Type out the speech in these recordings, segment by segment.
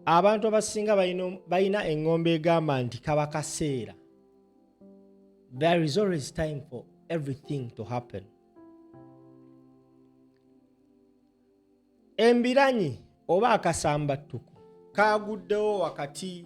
abantu abasinga balina engombe egamba nti kaba kaseera. There is always time for everything to happen. Embiranyi oba akasambattuko kaguddewo wakati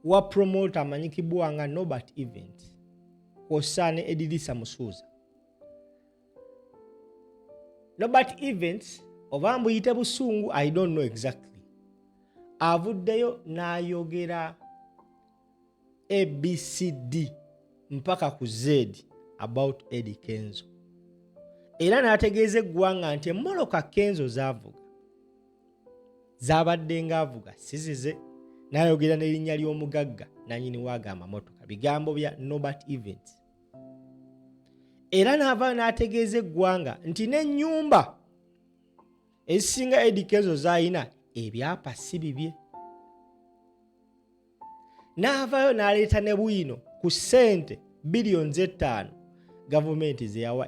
wa promoter amanyikibwa nga Norbert Events kw'ossa ne Edilisa Musuuza. Norbert Events oba mbuyite busungu, I don't know exactly, avuddeyo n'ayogera ABCD mpaka ku Z about Eddie Kenzo. Era n'ategeeza eggwanga nti emmoloka Kenzo z'avuga zabadde ng'avuga sizize, n'ayogera n'erinnya ly'omugagga nannyini waagamba motoka, bigambo bya Norbert Events. Era n'avaayo n'ategeeza eggwanga nti n'ennyumba ezisinga Eddie Kenzo z'alina ebyapa si bibye. N'avaayo n'aleeta ne bwino ku ssente biliyoni 5 gavumenti ze yawa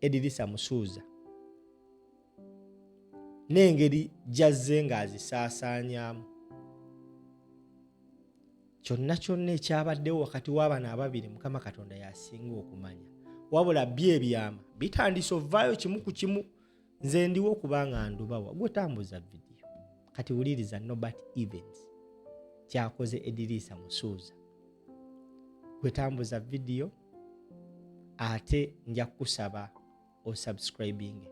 Edilisa Musuuza n'engeri gy'azze ng'azisaasaanyaamu. Kyonna ekyabaddewo wakati w'abano ababiri Mukama Katonda y'asinga okumanya, wabula byebyama bitandise ovaayo kimu ku kimu. Nze ndiwo kubanga ndubawa gwe tambuza vidiyo kati wuliriza Norbert Events kyakoze Edilisa Musuuza. Gwe tambuza vidiyo ate nja kusaba osubscribing.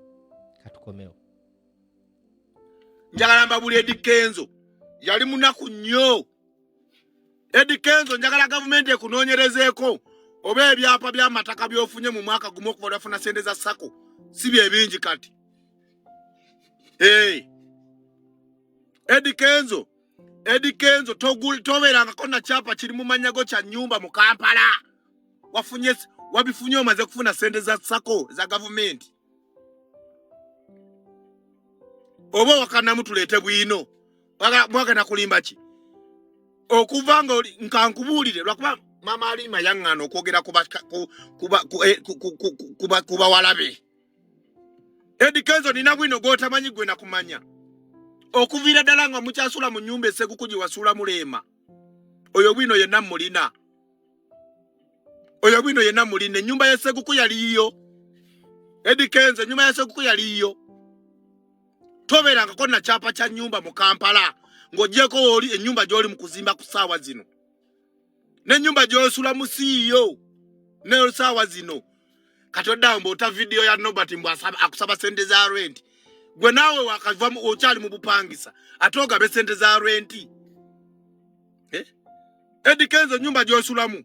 Katukomewo. Njagala mbabuli Eddie Kenzo yali munaku nnyo. Eddie Kenzo njagala gavumenti ekunoonyerezeeko oba ebyapa by'amataka by'ofunye mu mwaka gumu okuva lwafuna ssente za SACCO si bye bingi kati. Eddie Kenzo tobeerangako na kyapa kiri mu manyago kya nnyumba mu Kampala. Wabifunye omaze kufuna ssente za SACCO za gavumenti. Oba wakanamu tuleete bwino. Mwagana kulimba ki? Okuva nga nkankubuulire lwakuba Mama Alima yaŋŋaana okwogera kuba walabe. Eddie Kenzo nina bwino gw'otamanyi gwe nakumanya. Okuviira ddala nga mukyasula mu nnyumba esseguku gye wasuula Mulema. Oyo bwino yenna mulina. Ennyumba y'esseguku yaliyo. Eddie Kenzo ennyumba y'esseguku yaliyo. Tobeerangako na kyapa kya nnyumba mu Kampala ng'oggyeko oli ennyumba gy'oli mu kuzimba ku ssaawa zino. N'ennyumba gy'osula mu siiyo ne ssaawa zino. Kati oddawo mb'ota vidiyo ya Norbert mbw akusaba ssente za rent. Gwe naawe wakava okyali mu bupangisa ate ogabe ssente za rent. Eddie Kenzo ennyumba gy'osulamu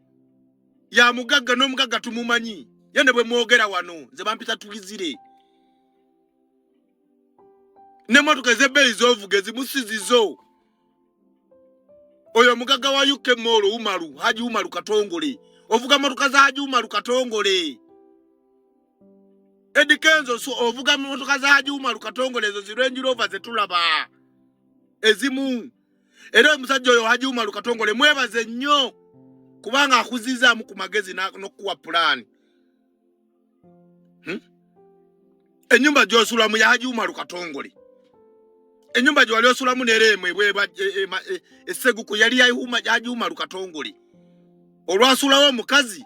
ya mugagga n'omugagga tumumanyi. Ye ne bwe mwogera wano nze bampita tulizire. N'emmotoka ez'ebbeeyi z'ovuga ezimusizizo. Oyo mugagga wa UK Mall Haji Umaru Katongole. Ovuga motoka za Haji Umaru Katongole. Eddie Kenzo ovuga motoka za Haji Umaru Katongole ezo zi Range Rover zetulaba. Ezimu. Era omusajja oyo Haji Umaru Katongole mwebaze nnyo kubanga akuzizaamu ku magezi n'okuwa pulaani. Ennyumba gy'osulamu ya Haji Umaru Katongole. Ennyumba gye wali osulamu n'eremwe esseguku yali ya Haji Umaru Katongole. Olwasulawo omukazi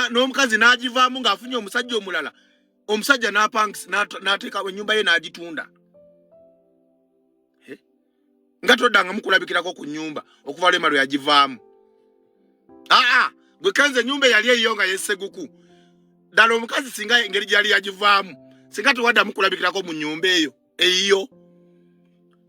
n'omukazi n'agivaamu ng'afunye omusajja omulala. Omusajja n'ateeka ennyumba ye n'agitunda. Nga toddanga mukulabikirako ku nnyumba okuva lema lwe yagivaamu. Gwe Kenzo ennyumba yali eyiyo nga y'esseguku. Ddala omukazi singa engeri gyali yagivaamu singa tewadda mukulabikirako mu nnyumba eyiyo.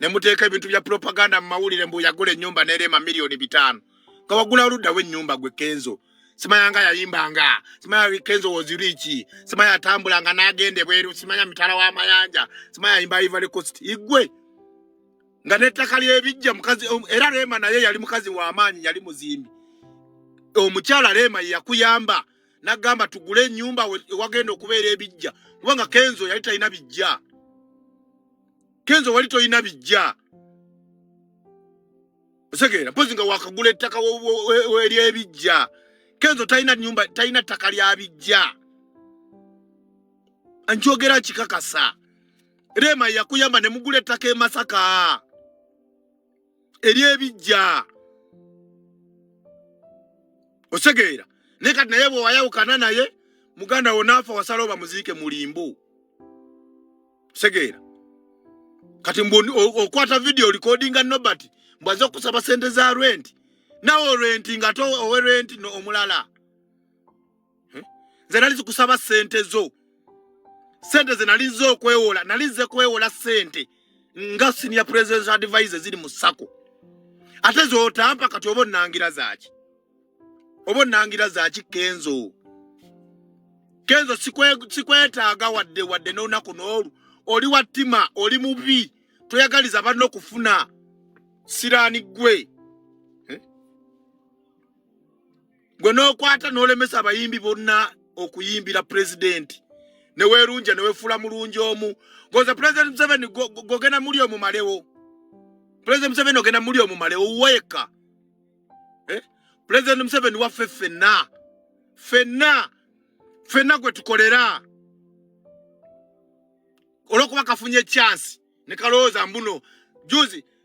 Ne muteeka ebintu bya propaganda mu mawulire mbu yagula ennyumba n'erema miliyoni 5. Nga wagula oludda w'ennyumba gwe Kenzo. Simanya nga yayimbanga. Simanya Kenzo was rich. Simanya atambulanga n'agenda ebweru. Simanya mitala w'amayanja. Simanya yayimba Ivory Coast. Igwe. Nga n'ettaka ly'ebijja mukazi era Rema naye yali mukazi w'amaanyi yali muzimbi. Omukyala Rema yakuyamba n'agamba tugule ennyumba wagenda okubeera ebijja. Kubanga Kenzo yali talina bijja. Kenzo wali toyina bijja. Osegeera mpozi nga wakagula ettaka w'eri ebijja. Kenzo talina nyumba, talina ttaka lya bijja. Anjogera kikakasa. Rema yakuyamba ne mugula ettaka e Masaka. eri ebijja osegeera ne kati naye bwe wayawukana naye muganda wo naafa wasala oba muziike mulimbu segeera kati okwata video recordinga nobati mbwaze okusaba sente za rent nawo rent nga to owe rent no omulala nze nali kusaba sente zo sente ze nalizo okwewola nalize kwewola sente nga senior president advisor ziri mu sako ate zo otampa kati obonnangira zaaki Kenzo sikwetaaga wadde n'olunaku n'olu oli wattima oli mubi toyagaliza banno okufuna siraani gwe gwe n'okwata n'olemesa abayimbi bonna okuyimbira president ne weerunja ne weefula mulungi omu ngoza president Museveni gogena muli omumalewo president Museveni ogena muli omumalewo weka president Museveni waffe ffenna gwe tukolera olwokuba kafunye chance ne kalowooza mbuno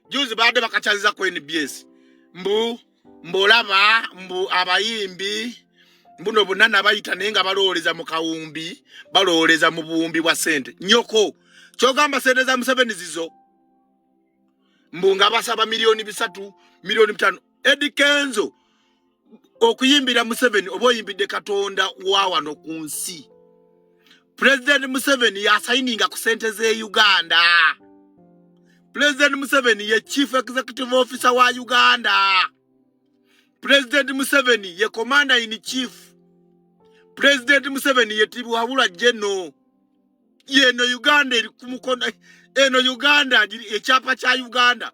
juzi baadde bakakyaliza ku NBS mbolaba abayimbi mbuno bunana bayita naye nga balooleza mu kawumbi balooleza mu buwumbi bwa sente nyoko kyogamba sente za Museveni zizo nga basaba milioni 3 milioni 5 Eddie Kenzo okuyimbira Museveni oba oyimbidde Katonda wa wano ku nsi President Museveni yasayininga ku sente ze Uganda. President Museveni ye Chief Executive Officer wa Uganda. President Museveni ye Commander in Chief. President Museveni ye Tibuhabula General. Yeno Uganda eri kumukono eno Uganda ekyapa kya Uganda.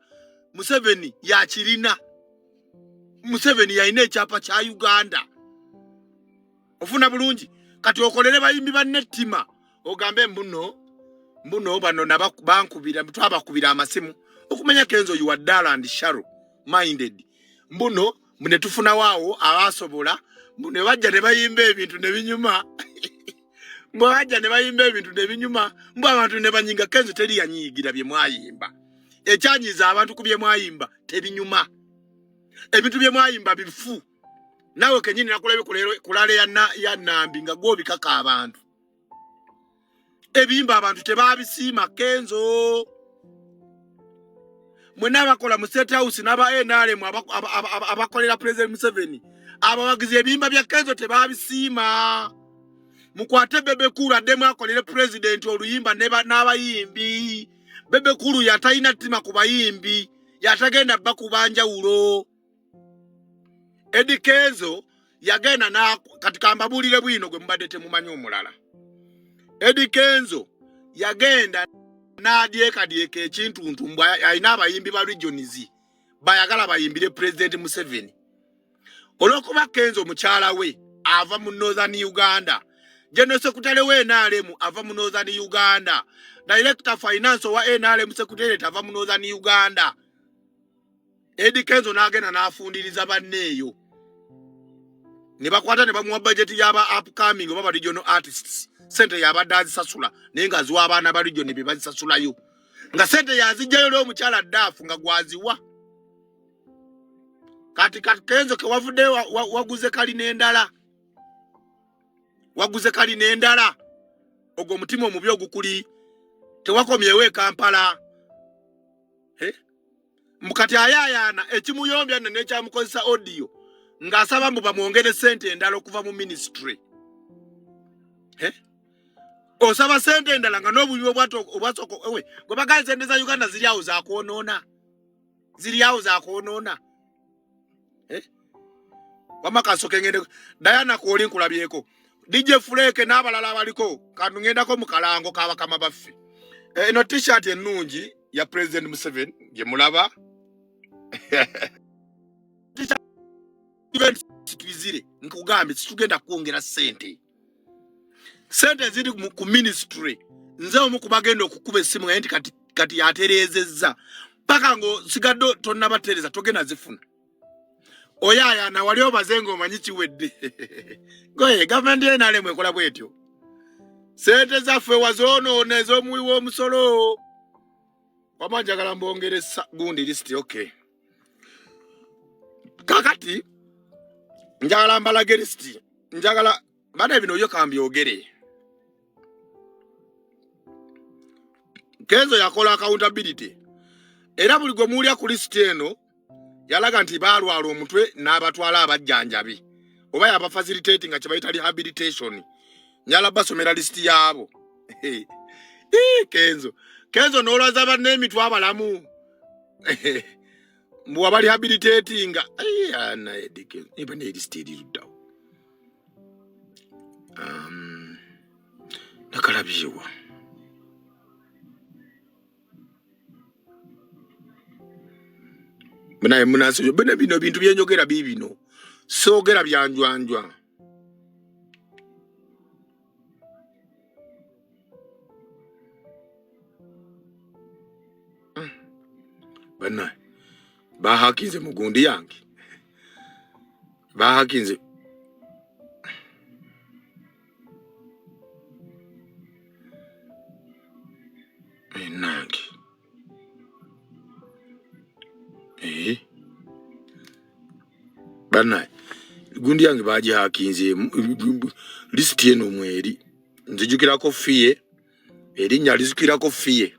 Museveni ya kirina. Museveni ya ine ekyapa kya Uganda. Ofuna bulungi. Kati okolere bayimbi banettima ogambe mbuno bano nabankubira twabakubira amasimu okumenya Kenzo you are dull and shallow minded mbuno mune tufuna waawo abasobola mune bajja ne bayimba ebintu ne binyuma bajja ne bayimba ebintu ne binyuma abantu ne banyinga Kenzo teri yanyigira bye mwayimba ekyanyiza abantu kubye mwayimba tebinyuma ebintu bye mwayimba bifu nawe kenyini nakulabe kulale ya nambi nga gobi kaka abantu ebimba abantu tebabisiima Kenzo mwena bakola mu State House naba NRM abakolera President Museveni abawagize ebimba bya Kenzo tebabisiima mukwate Bebe Kulu ademu akolere president oluyimba n'abayimbi Bebe Kulu yatayina ttima ku bayimbi yatagenda bakubanja ulo Eddie Kenzo yagenda na katika mbabulire bwino gwe mbadde temumanyi omulala Eddie Kenzo yagenda nadyeka ekintu ntumbwa ayina abayimbi ba regions bayagala bayimbire President Museveni olwokuba Kenzo mukyala we ava mu Northern Uganda General Secretary we NRM ava mu Northern Uganda Director Finance wa NRM Secretary ava mu Northern Uganda Eddie Kenzo nagenda nafundiriza banneeyo ne bakwata ne bamuwa budget yaba upcoming oba regional artists sente yabadazi sasula nenga zwa abana ba region be bazisasulayo nga sente yazijjayo leo mukyala dafu nga gwaziwa kati Kenzo ke wavude waguze kali n'endala ogwo mutima omubi ogukuli tewakomyewe Kampala mukati ayayana ekimuyombya n'ekyamukozesa audio ngasaba mbu bamwongere sente endala okuva mu ministry osaba sente endala nga n'obulyo obwasoko ewe gwe bagaye sente za Uganda ziri awo za kwonoona wamakasoke ngende Diana Koli nkulabyeko DJ Flake n'abalala abaliko kantu ngendako mu kalango kabakama baffe eno t-shirt ennungi ya President Museveni gye mulaba situizire nkugambe situgenda kuongera sente ziri ku ministry nze omukubagenda okukuba essimu nga kati yaterezezza paka ngo sigado tonna batereza togenda zifuna oyaya na wali obazengo omanyi kiwedde goye government NRM ekola bwetyo sente zaffe wazono ez'omuwi w'omusolo wamanjagala mbongeresa gundi list okay kakati njagala mbalage listi njagala bana bino yo kambyogere Kenzo yakola accountability era buli gwe mulya ku list eno yalaga nti balwala omutwe n'abatwala abajjanjabi oba yaba facilitating kye bayita rehabilitation nyala basomera list yaabo Kenzo n'olwaza banne emitwe abalamu mbuwa bali rehabilitating ana edike iba ne list erirudawo nakalabiyewa Muna munaso bene bino bintu byenjogera bibino sogera byanjwanjwa bana bahakinze mugundi yange bahakinze nange bana gundi yange baje hakinze list eno mweri nzijukira ko fiye eri nyalizukira ko fiye